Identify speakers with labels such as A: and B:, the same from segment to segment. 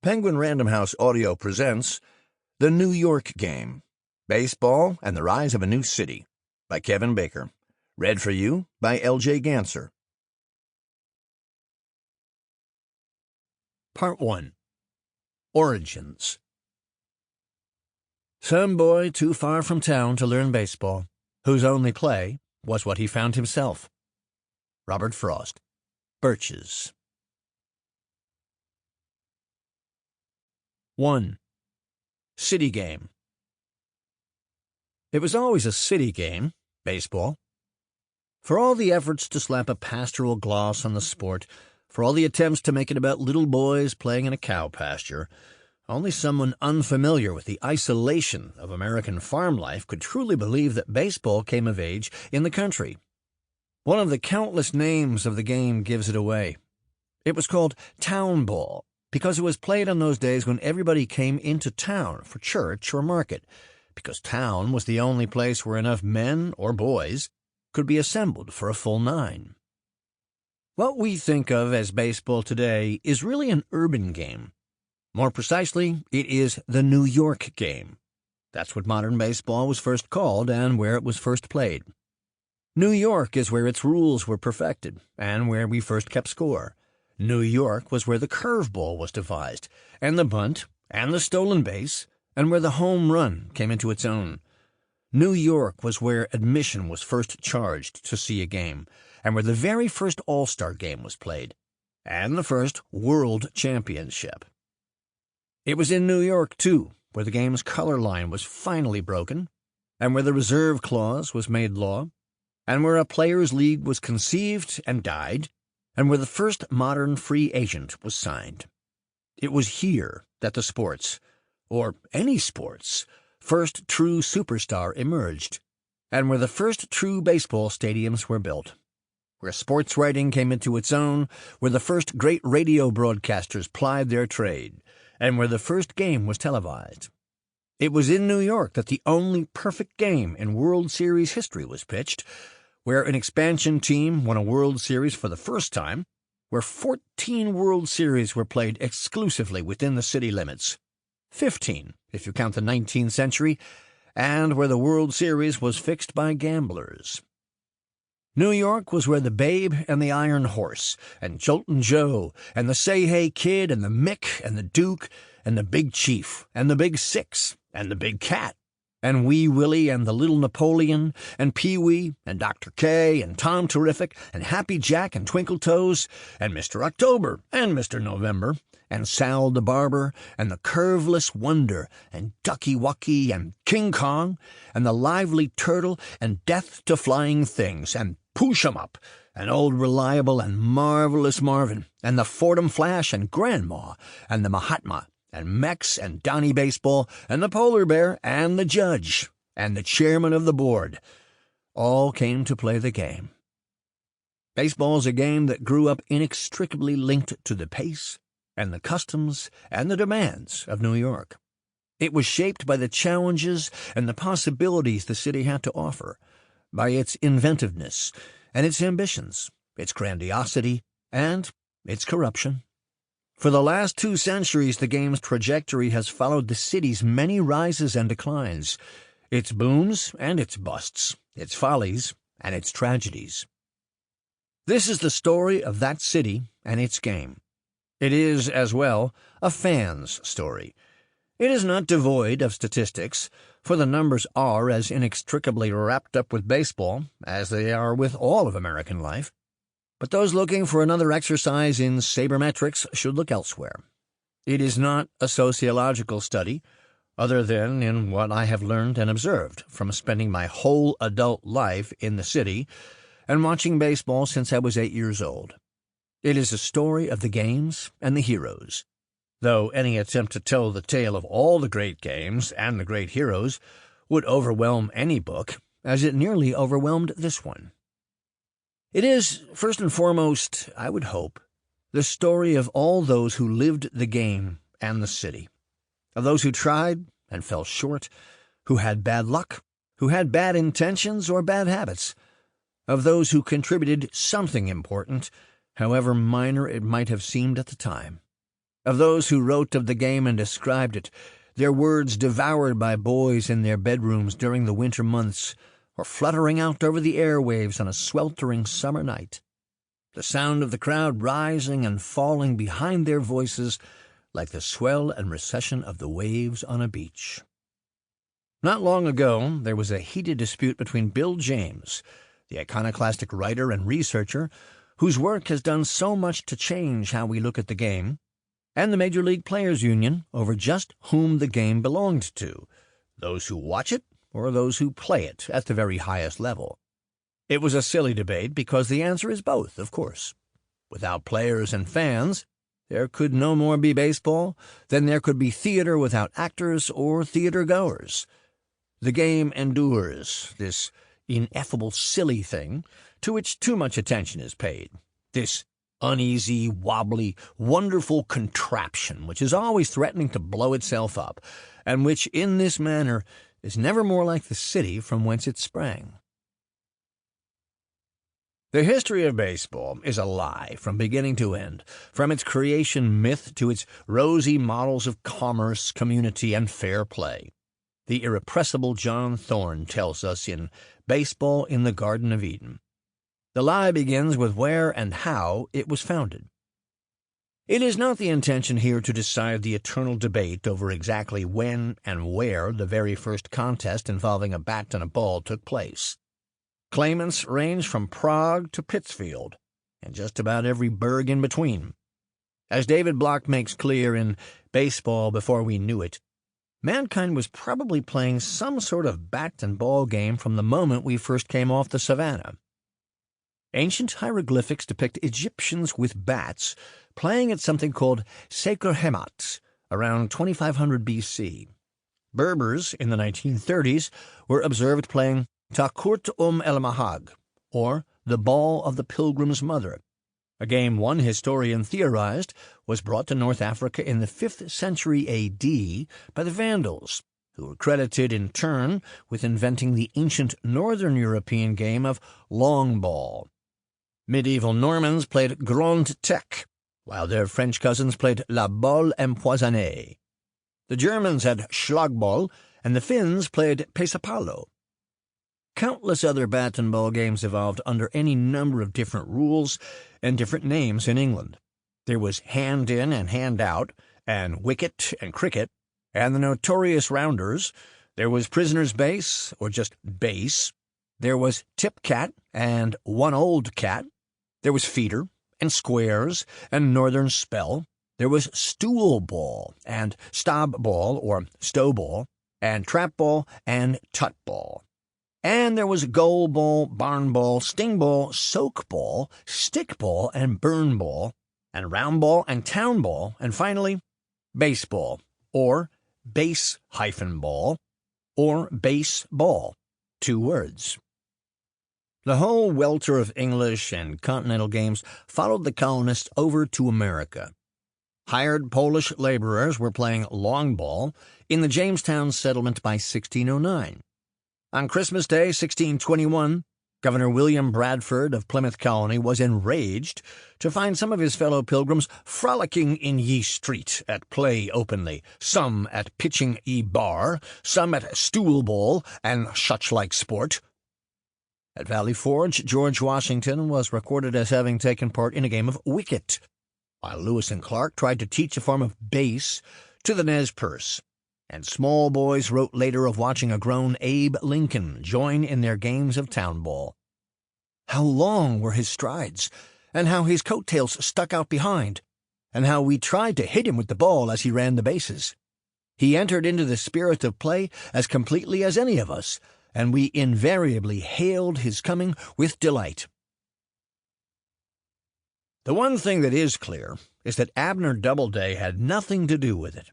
A: Penguin Random House Audio presents The New York Game, Baseball and the Rise of a New City by Kevin Baker. Read for you by L.J. Ganser.
B: Part 1. Origins. Some boy too far from town to learn baseball, whose only play was what he found himself. Robert Frost. Birches. 1. City game. It was always a city game, baseball. For all the efforts to slap a pastoral gloss on the sport, for all the attempts to make it about little boys playing in a cow pasture, only someone unfamiliar with the isolation of American farm life could truly believe that baseball came of age in the country. One of the countless names of the game gives it away. It was called town ball, because it was played on those days when everybody came into town for church or market, because town was the only place where enough men or boys could be assembled for a full 9. What we think of as baseball today is really an urban game. More precisely, it is the New York game. That's what modern baseball was first called and where it was first played. New York is where its rules were perfected and where we first kept score. New York was where the curveball was devised, and the bunt, and the stolen base, and where the home run came into its own. New York was where admission was first charged to see a game, and where the very first All-Star game was played, and the first World Championship. It was in New York, too, where the game's color line was finally broken, and where the reserve clause was made law, and where a players' league was conceived and died, and where the first modern free agent was signed. It was here that the sports, or any sports, first true superstar emerged, and where the first true baseball stadiums were built, where sports writing came into its own, where the first great radio broadcasters plied their trade, and where the first game was televised. It was in New York that the only perfect game in World Series history was pitched, where an expansion team won a World Series for the first time, where 14 World Series were played exclusively within the city limits, 15 if you count the 19th century, and where the World Series was fixed by gamblers. New York was where the Babe and the Iron Horse, and Joltin' Joe, and the Say Hey Kid, and the Mick, and the Duke, and the Big Chief, and the Big Six, and the Big Cat, and Wee Willie, and the Little Napoleon, and Pee-wee, and Dr. K, and Tom Terrific, and Happy Jack, and Twinkle Toes, and Mr. October, and Mr. November, and Sal the Barber, and the Curveless Wonder, and Ducky Wucky, and King Kong, and the Lively Turtle, and Death to Flying Things, and Push 'em Up, and Old Reliable, and Marvelous Marvin, and the Fordham Flash, and Grandma, and the Mahatma, and Mex, and Donnie Baseball, and the Polar Bear, and the Judge, and the Chairman of the Board, all came to play the game. Baseball's a game that grew up inextricably linked to the pace, and the customs, and the demands of New York. It was shaped by the challenges and the possibilities the city had to offer, by its inventiveness and its ambitions, its grandiosity, and its corruption. For the last 2 centuries, the game's trajectory has followed the city's many rises and declines, its booms and its busts, its follies and its tragedies. This is the story of that city and its game. It is, as well, a fan's story. It is not devoid of statistics, for the numbers are as inextricably wrapped up with baseball as they are with all of American life. But those looking for another exercise in sabermetrics should look elsewhere. It is not a sociological study, other than in what I have learned and observed from spending my whole adult life in the city and watching baseball since I was 8 years old. It is a story of the games and the heroes, though any attempt to tell the tale of all the great games and the great heroes would overwhelm any book, as it nearly overwhelmed this one. It is, first and foremost, I would hope, the story of all those who lived the game and the city, of those who tried and fell short, who had bad luck, who had bad intentions or bad habits, of those who contributed something important, however minor it might have seemed at the time. of those who wrote of the game and described it, their words devoured by boys in their bedrooms during the winter months, or fluttering out over the airwaves on a sweltering summer night. The sound of the crowd rising and falling behind their voices like the swell and recession of the waves on a beach. Not long ago, there was a heated dispute between Bill James, the iconoclastic writer and researcher whose work has done so much to change how we look at the game, and the Major League Players Union over just whom the game belonged to, those who watch it or those who play it at the very highest level. It was a silly debate because the answer is both, of course. Without players and fans, there could no more be baseball than there could be theater without actors or theater-goers. The game endures, this ineffable silly thing to which too much attention is paid, this uneasy, wobbly, wonderful contraption which is always threatening to blow itself up, and which in this manner is never more like the city from whence it sprang. The history of baseball is a lie from beginning to end, from its creation myth to its rosy models of commerce, community, and fair play. The irrepressible John Thorne tells us in Baseball in the Garden of Eden. The lie begins with where and how it was founded. It is not the intention here to decide the eternal debate over exactly when and where the very first contest involving a bat and a ball took place. Claimants range from Prague to Pittsfield, and just about every burg in between. As David Block makes clear in Baseball Before We Knew It, mankind was probably playing some sort of bat and ball game from the moment we first came off the savannah. Ancient hieroglyphics depict Egyptians with bats playing at something called Seker Hemat around 2500 BC. Berbers in the 1930s were observed playing Takurt el Mahag, or the Ball of the Pilgrim's Mother. A game one historian theorized was brought to North Africa in the 5th century A.D. by the Vandals, who were credited in turn with inventing the ancient northern European game of long ball. Medieval Normans played Grand Tech, while their French cousins played La Balle Empoisonnée. The Germans had Schlagball, and the Finns played Pesapallo. Countless other bat and ball games evolved under any number of different rules and different names in England. There was hand in and hand out, and wicket and cricket, and the notorious rounders. There was prisoner's base, or just base. There was tip cat and one old cat. There was feeder and squares and northern spell. There was stool ball and stob ball or stow ball and trap ball and tut ball. And there was goal ball, barn ball, sting ball, soak ball, stick ball, and burn ball, and round ball and town ball, and finally, baseball, or base-ball, or base ball, 2 words. The whole welter of English and continental games followed the colonists over to America. Hired Polish laborers were playing long ball in the Jamestown settlement by 1609. On Christmas Day, 1621, Governor William Bradford of Plymouth Colony was enraged to find some of his fellow pilgrims frolicking in ye street at play openly, some at pitching ye bar, some at stool ball and such like sport. At Valley Forge, George Washington was recorded as having taken part in a game of wicket, while Lewis and Clark tried to teach a form of base to the Nez Perce. And small boys wrote later of watching a grown Abe Lincoln join in their games of town ball. How long were his strides, and how his coattails stuck out behind, and how we tried to hit him with the ball as he ran the bases. He entered into the spirit of play as completely as any of us, and we invariably hailed his coming with delight. The one thing that is clear is that Abner Doubleday had nothing to do with it.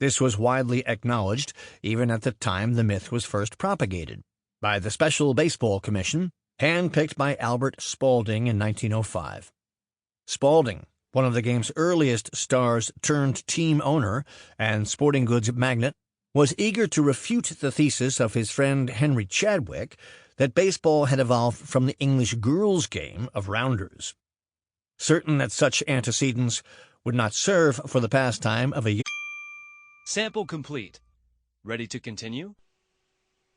B: This was widely acknowledged even at the time the myth was first propagated, by the Special Baseball Commission, handpicked by Albert Spaulding in 1905. Spaulding, one of the game's earliest stars turned team owner and sporting goods magnate, was eager to refute the thesis of his friend Henry Chadwick that baseball had evolved from the English girls' game of rounders. Certain that such antecedents would not serve for the pastime of a
C: Sample complete. Ready to continue?